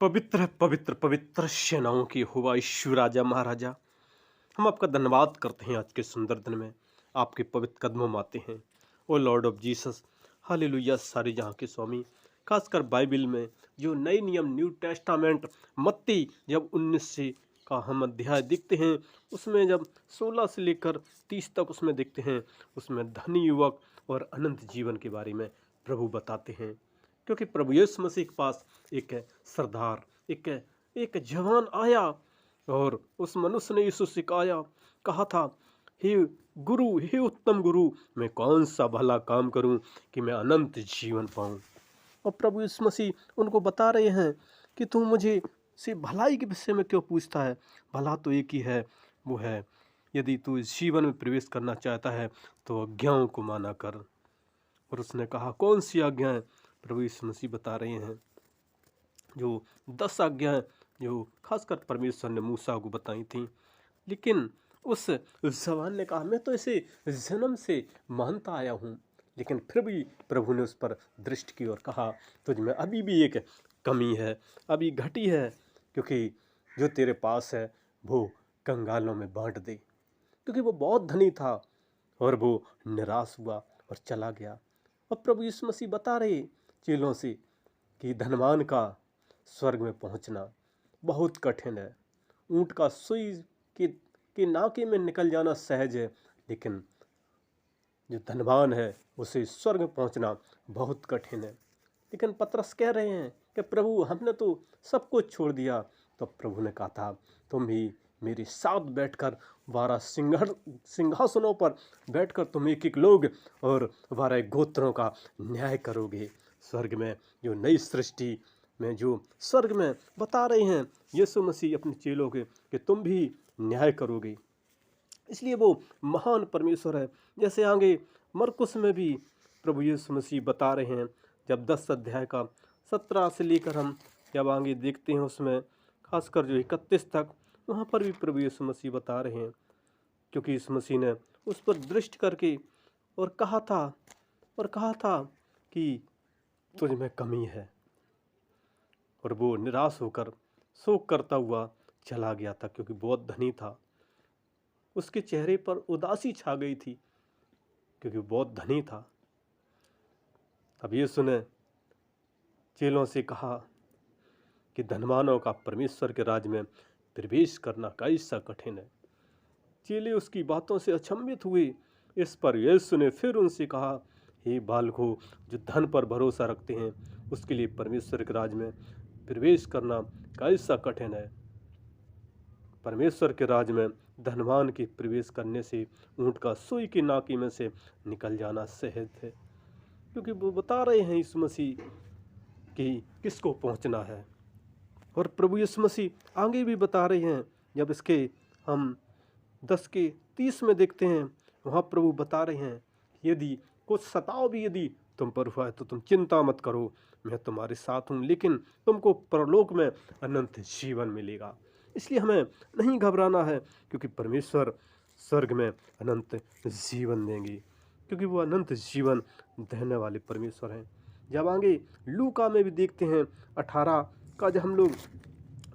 पवित्र पवित्र पवित्र सेनाओं की हुआ ईश्वर राजा महाराजा, हम आपका धन्यवाद करते हैं। आज के सुंदर दिन में आपके पवित्र कदमों में आते हैं। ओ लॉर्ड ऑफ जीसस, हालेलुया। सारी जहाँ के स्वामी, खासकर बाइबल में जो नई नियम न्यू टेस्टामेंट मत्ती जब 19 से का हम अध्याय देखते हैं, उसमें जब 16 से लेकर 30 तक उसमें देखते हैं, उसमें धनी युवक और अनंत जीवन के बारे में प्रभु बताते हैं। क्योंकि प्रभु यीशु मसीह के पास एक सरदार, एक जवान आया और उस मनुष्य ने यीशु से कहा था, हे गुरु, हे उत्तम गुरु, मैं कौन सा भला काम करूं कि मैं अनंत जीवन पाऊं। और प्रभु यीशु मसीह उनको बता रहे हैं कि तू मुझे से भलाई के विषय में क्यों पूछता है। भला तो एक ही है, वो है यदि तू इस जीवन में प्रवेश करना चाहता है तो आज्ञाओं को माना कर। और उसने कहा, कौन सी आज्ञाएं? प्रभु यीशु मसीह बता रहे हैं जो 10 आज्ञाएं जो खासकर परमेश्वर ने मूसा को बताई थी। लेकिन उस जवान ने कहा, मैं तो इसे जन्म से मानता आया हूँ। लेकिन फिर भी प्रभु ने उस पर दृष्टि की और कहा, तुझ में अभी भी एक कमी है, अभी घटी है, क्योंकि जो तेरे पास है वो कंगालों में बांट दे। क्योंकि वो बहुत धनी था और वो निराश हुआ और चला गया। और प्रभु यीशु मसीह बता रहे चेलों से कि धनवान का स्वर्ग में पहुंचना बहुत कठिन है। ऊंट का सुई के नाके में निकल जाना सहज है, लेकिन जो धनवान है उसे स्वर्ग में पहुंचना बहुत कठिन है। लेकिन पतरस कह रहे हैं कि प्रभु, हमने तो सब कुछ छोड़ दिया। तो प्रभु ने कहा था, तुम भी मेरे साथ बैठकर 12 सिंहासनों पर बैठकर तुम एक एक लोग और 12 गोत्रों का न्याय करोगे। स्वर्ग में जो नई सृष्टि में जो स्वर्ग में बता रहे हैं यीशु मसीह अपने चेलों के कि तुम भी न्याय करोगे। इसलिए वो महान परमेश्वर है। जैसे आगे मरकुस में भी प्रभु यीशु मसीह बता रहे हैं, जब 10 अध्याय का 17 से लेकर हम जब आगे देखते हैं उसमें खासकर जो 31 तक, वहाँ पर भी प्रभु यीशु मसीह बता रहे हैं। क्योंकि यीशु मसीह ने उस पर दृष्टि करके और कहा था कि तुझ में कमी है। और वो निराश होकर शोक करता हुआ चला गया था, क्योंकि बहुत धनी था। उसके चेहरे पर उदासी छा गई थी, क्योंकि बहुत धनी था। अब यीशु ने चेलों से कहा कि धनवानों का परमेश्वर के राज में प्रवेश करना कैसा कठिन है। चेले उसकी बातों से अचंभित हुए। इस पर यीशु ने फिर उनसे कहा, हे बालकों, जो धन पर भरोसा रखते हैं उसके लिए परमेश्वर के राज में प्रवेश करना कैसा कठिन है। परमेश्वर के राज में धनवान के प्रवेश करने से ऊंट का सुई की नाकी में से निकल जाना सहज है। क्योंकि वो बता रहे हैं यीशु मसीह कि किसको पहुंचना है। और प्रभु यीशु मसीह आगे भी बता रहे हैं, जब इसके हम 10 के 30 में देखते हैं, वहाँ प्रभु बता रहे हैं, यदि कुछ सताओ भी यदि तुम पर हुआ है तो तुम चिंता मत करो, मैं तुम्हारे साथ हूँ, लेकिन तुमको परलोक में अनंत जीवन मिलेगा। इसलिए हमें नहीं घबराना है, क्योंकि परमेश्वर स्वर्ग में अनंत जीवन देंगे, क्योंकि वो अनंत जीवन देने वाले परमेश्वर हैं। जब आगे लूका में भी देखते हैं 18 का, जब हम लोग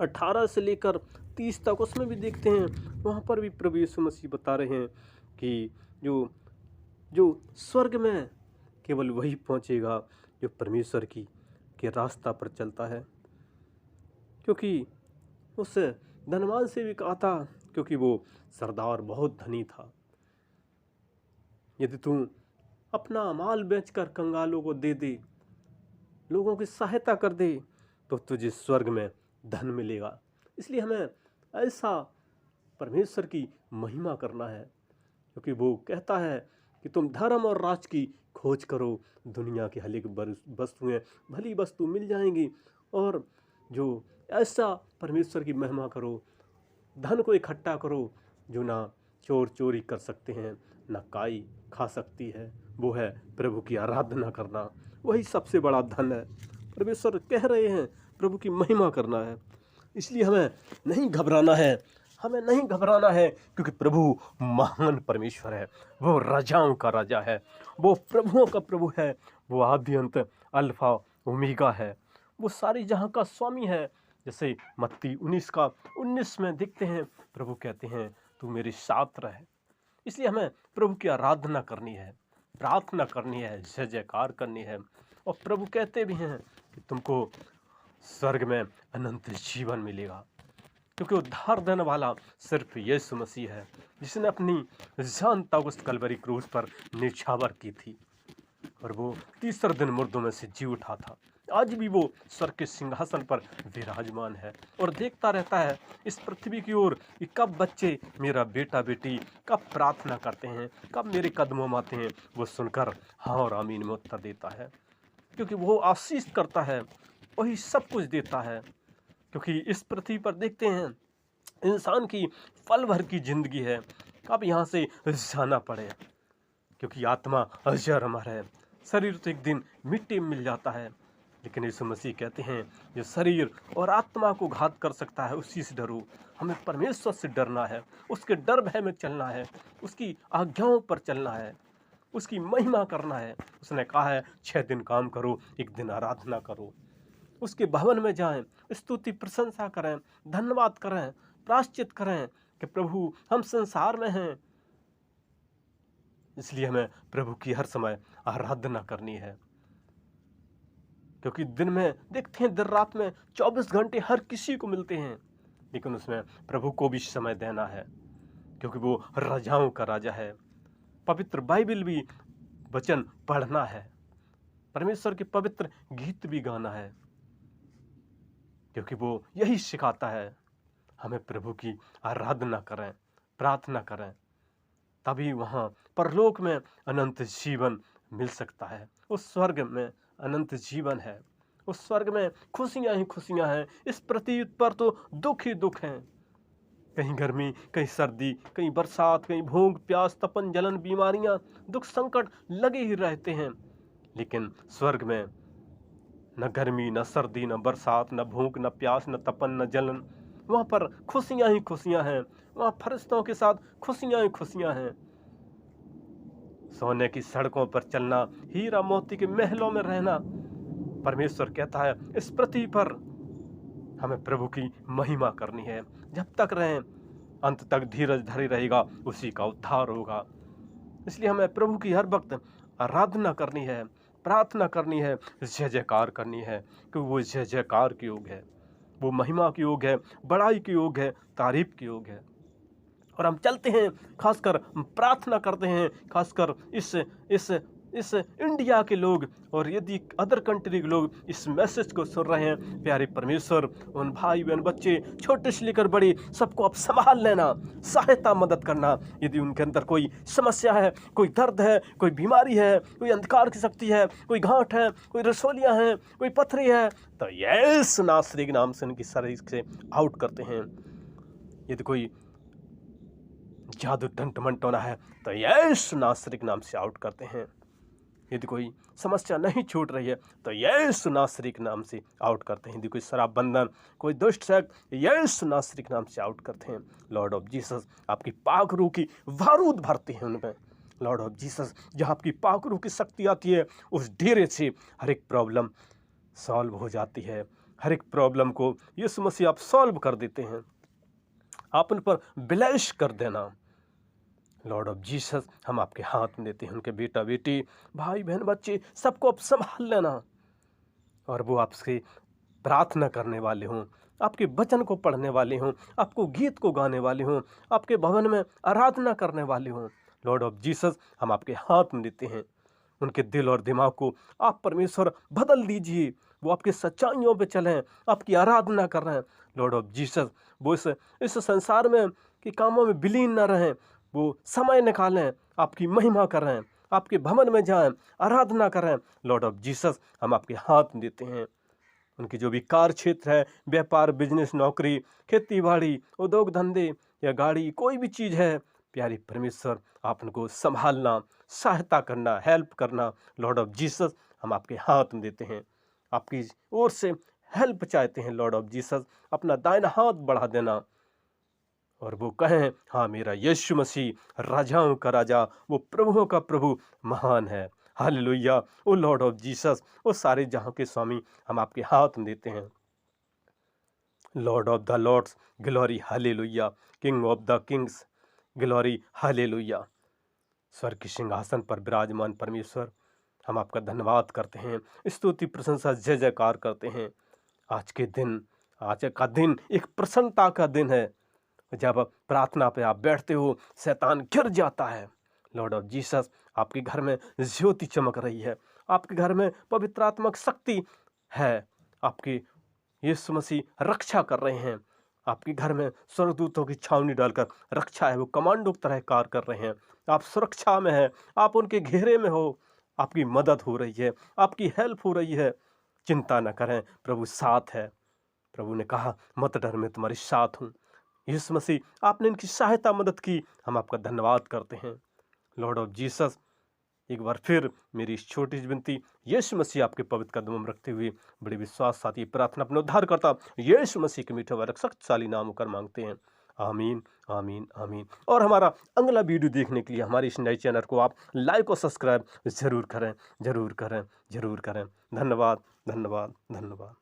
18 से लेकर 30 तक उसमें भी देखते हैं, वहाँ पर भी प्रभु यीशु मसीह बता रहे हैं कि जो स्वर्ग में केवल वही पहुँचेगा जो परमेश्वर के रास्ता पर चलता है। क्योंकि उस धनवान से भी कहा था, क्योंकि वो सरदार बहुत धनी था, यदि तू अपना माल बेचकर कंगालों को दे दे, लोगों की सहायता कर दे, तो तुझे स्वर्ग में धन मिलेगा। इसलिए हमें ऐसा परमेश्वर की महिमा करना है, क्योंकि वो कहता है कि तुम धर्म और राज की खोज करो, दुनिया की हर एक वस्तुएं भली वस्तु मिल जाएंगी। और जो ऐसा परमेश्वर की महिमा करो, धन को इकट्ठा करो जो ना चोर चोरी कर सकते हैं, ना काई खा सकती है, वो है प्रभु की आराधना करना। वही सबसे बड़ा धन है। परमेश्वर कह रहे हैं प्रभु की महिमा करना है। इसलिए हमें नहीं घबराना है, क्योंकि प्रभु महान परमेश्वर है। वो राजाओं का राजा है, वो प्रभुओं का प्रभु है, वो आदि अंत अल्फा ओमेगा है, वो सारी जहां का स्वामी है। जैसे मत्ती 19 में देखते हैं, प्रभु कहते हैं तू मेरे साथ रहे। इसलिए हमें प्रभु की आराधना करनी है, प्रार्थना करनी है, जय जयकार करनी है। और प्रभु कहते भी हैं कि तुमको स्वर्ग में अनंत जीवन मिलेगा, क्योंकि उद्धार देने वाला सिर्फ यीशु मसीह है, जिसने अपनी जान तक उस कलवरी क्रूस पर निछावर की थी और वो तीसरे दिन मुर्दों में से जी उठा था। आज भी वो स्वर्ग के सिंहासन पर विराजमान है और देखता रहता है इस पृथ्वी की ओर कि कब बच्चे, मेरा बेटा बेटी कब प्रार्थना करते हैं, कब मेरे कदमों में आते हैं। वो सुनकर हाँ और आमीन में उत्तर देता है, क्योंकि वो आशीष करता है, वही सब कुछ देता है। क्योंकि इस पृथ्वी पर देखते हैं इंसान की पल भर की जिंदगी है, कब यहाँ से जाना पड़े, क्योंकि आत्मा अजर अमर है। शरीर तो एक दिन मिट्टी में मिल जाता है, लेकिन यीशु मसीह कहते हैं जो शरीर और आत्मा को घात कर सकता है उसी से डरो। हमें परमेश्वर से डरना है, उसके डर भय में चलना है, उसकी आज्ञाओं पर चलना है, उसकी महिमा करना है। उसने कहा है 6 दिन काम करो, एक दिन आराधना करो। उसके भवन में जाएं, स्तुति प्रशंसा करें, धन्यवाद करें, प्रायश्चित करें कि प्रभु हम संसार में हैं, इसलिए हमें प्रभु की हर समय आराधना करनी है। क्योंकि दिन में देखते हैं, दिन रात में 24 घंटे हर किसी को मिलते हैं, लेकिन उसमें प्रभु को भी समय देना है, क्योंकि वो राजाओं का राजा है। पवित्र बाइबल भी वचन पढ़ना है, परमेश्वर के पवित्र गीत भी गाना है, क्योंकि वो यही सिखाता है हमें प्रभु की आराधना करें, प्रार्थना करें, तभी वहाँ परलोक में अनंत जीवन मिल सकता है। उस स्वर्ग में अनंत जीवन है, उस स्वर्ग में खुशियाँ ही खुशियाँ हैं। इस पृथ्वी पर तो दुख ही दुख हैं, कहीं गर्मी, कहीं सर्दी, कहीं बरसात, कहीं भूख प्यास, तपन जलन, बीमारियाँ, दुख संकट लगे ही रहते हैं। लेकिन स्वर्ग में न गर्मी, न सर्दी, न बरसात, न भूख, न प्यास, न तपन, न जलन। वहाँ पर खुशियाँ ही खुशियाँ हैं, वहाँ फरिश्तों के साथ खुशियाँ ही खुशियाँ हैं। सोने की सड़कों पर चलना, हीरा मोती के महलों में रहना। परमेश्वर कहता है इस पृथ्वी पर हमें प्रभु की महिमा करनी है। जब तक रहें, अंत तक धीरज धरे रहेगा, उसी का उद्धार होगा। इसलिए हमें प्रभु की हर वक्त आराधना करनी है, प्रार्थना करनी है, जय जयकार करनी है, क्योंकि वो जय जयकार के योग है, वो महिमा के योग है, बड़ाई के योग है, तारीफ के योग है। और हम चलते हैं, खासकर प्रार्थना करते हैं, खासकर इस इंडिया के लोग, और यदि अदर कंट्री के लोग इस मैसेज को सुन रहे हैं, प्यारे परमेश्वर उन भाई बहन बच्चे छोटे से लेकर बड़े सबको आप संभाल लेना, सहायता मदद करना। यदि उनके अंदर कोई समस्या है, कोई दर्द है, कोई बीमारी है, कोई अंधकार की शक्ति है, कोई गांठ है, कोई रसोलियाँ हैं, कोई पथरी है, तो यीशु नासरी के नाम से उनकी शरीर से आउट करते हैं। यदि कोई जादू टंट मंटोना है तो यीशु नासरी के नाम से आउट करते हैं। यदि कोई समस्या नहीं छूट रही है तो यीशु नासरी के नाम से आउट करते हैं। यदि कोई शराब बंधन, कोई दुष्ट शक्ति, यीशु नासरी के नाम से आउट करते हैं। लॉर्ड ऑफ जीसस आपकी पाक रूह की बारूद भरते हैं उनमें। लॉर्ड ऑफ जीसस जहाँ आपकी पाक रूह की शक्ति आती है, उस डेरे से हर एक प्रॉब्लम सॉल्व हो जाती है। हर एक प्रॉब्लम को यीशु मसीह आप सॉल्व कर देते हैं, आप उन पर ब्लेस कर देना। लॉर्ड ऑफ जीसस हम आपके हाथ में देते हैं, उनके बेटा बेटी, भाई बहन बच्चे सबको आप संभाल लेना, और वो आपसे प्रार्थना करने वाले हों, आपके वचन को पढ़ने वाले हों, आपको गीत को गाने वाले हों, आपके भवन में आराधना करने वाले हों। लॉर्ड ऑफ जीसस हम आपके हाथ में देते हैं, उनके दिल और दिमाग को आप परमेश्वर बदल दीजिए, वो आपकी सच्चाइयों पे चलें, आपकी आराधना कर रहे हैं। लॉर्ड ऑफ जीसस वो इस संसार में के कामों में विलीन न रहें, वो समय निकालें, आपकी महिमा करें, आपके भवन में जाएं, आराधना करें। लॉर्ड ऑफ जीसस हम आपके हाथ में देते हैं, उनकी जो भी कार्य क्षेत्र है, व्यापार, बिजनेस, नौकरी, खेती बाड़ी, उद्योग धंधे या गाड़ी, कोई भी चीज़ है, प्यारी परमेश्वर आप उनको संभालना, सहायता करना, हेल्प करना। लॉर्ड ऑफ जीसस हम आपके हाथ में देते हैं, आपकी ओर से हेल्प चाहते हैं। लॉर्ड ऑफ जीसस अपना दाहिना हाथ बढ़ा देना और वो कहें हाँ मेरा यीशु मसीह राजाओं का राजा, वो प्रभुओं का प्रभु महान है। Hallelujah. O lord of Jesus, O सारे जहाँ के स्वामी हम आपके हाथ में देते हैं। Lord of the Lords, glory hallelujah. King of the Kings, glory hallelujah. स्वर्ग के सिंहासन पर विराजमान परमेश्वर, हम आपका धन्यवाद करते हैं, स्तुति प्रशंसा जय जयकार करते हैं। आज के दिन, आज का दिन एक प्रसन्नता का दिन है। जब प्रार्थना पे आप बैठते हो, शैतान गिर जाता है। लॉर्ड ऑफ जीसस, आपके घर में ज्योति चमक रही है, आपके घर में पवित्रात्मक शक्ति है, आपकी यीशु मसीह रक्षा कर रहे हैं। आपके घर में स्वर्गदूतों की छावनी डालकर रक्षा है, वो कमांडो की तरह कार्य कर रहे हैं। आप सुरक्षा में हैं, आप उनके घेरे में हो, आपकी मदद हो रही है, आपकी हेल्प हो रही है। चिंता न करें, प्रभु साथ है। प्रभु ने कहा, मत डर, मैं तुम्हारे साथ हूँ। यीशु मसीह, आपने इनकी सहायता मदद की, हम आपका धन्यवाद करते हैं। लॉर्ड ऑफ जीसस, एक बार फिर मेरी इस छोटी सी विनती यीशु मसीह आपके पवित्र कदमों में रखते हुए बड़े विश्वास साथ ये प्रार्थना अपने उद्धार करता यीशु मसीह के मीठे व शक्तिशाली नाम होकर मांगते हैं। आमीन, आमीन, आमीन। और हमारा अगला वीडियो देखने के लिए हमारे इस नए चैनल को आप लाइक और सब्सक्राइब जरूर करें, जरूर करें, जरूर करें। धन्यवाद, धन्यवाद, धन्यवाद।